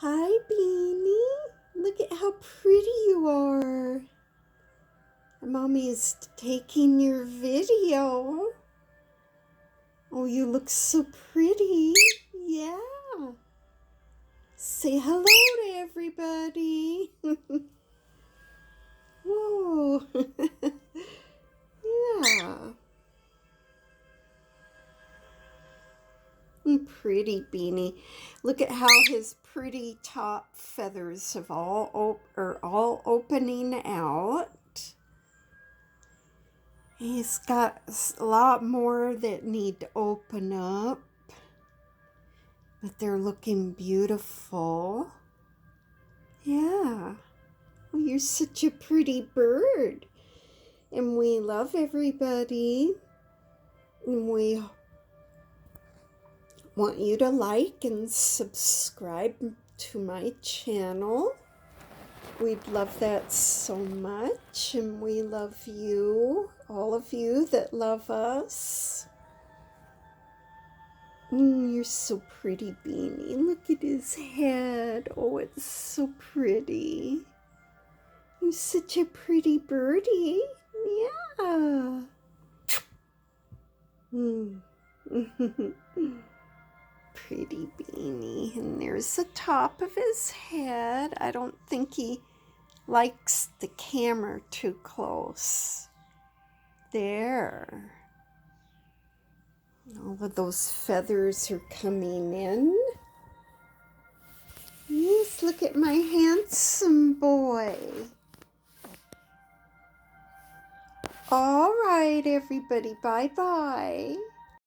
Hi, Beanie. Look at how pretty you are. Mommy is taking your video. Oh, you look so pretty. Yeah. Say hello to everybody. Whoa. Yeah. Pretty Beanie. Look at how his pretty top feathers have are all opening out. He's got a lot more that need to open up, but they're looking beautiful. Yeah. Well, you're such a pretty bird. And we love everybody. And we want you to like and subscribe to my channel. We'd love that so much. And we love you, all of you that love us. You're so pretty, Beanie. Look at his head. Oh, it's so pretty. You're such a pretty birdie. Yeah. Pretty Beanie. And there's the top of his head. I don't think he likes the camera too close. There. All of those feathers are coming in. Yes, look at my handsome boy. All right, everybody. Bye-bye.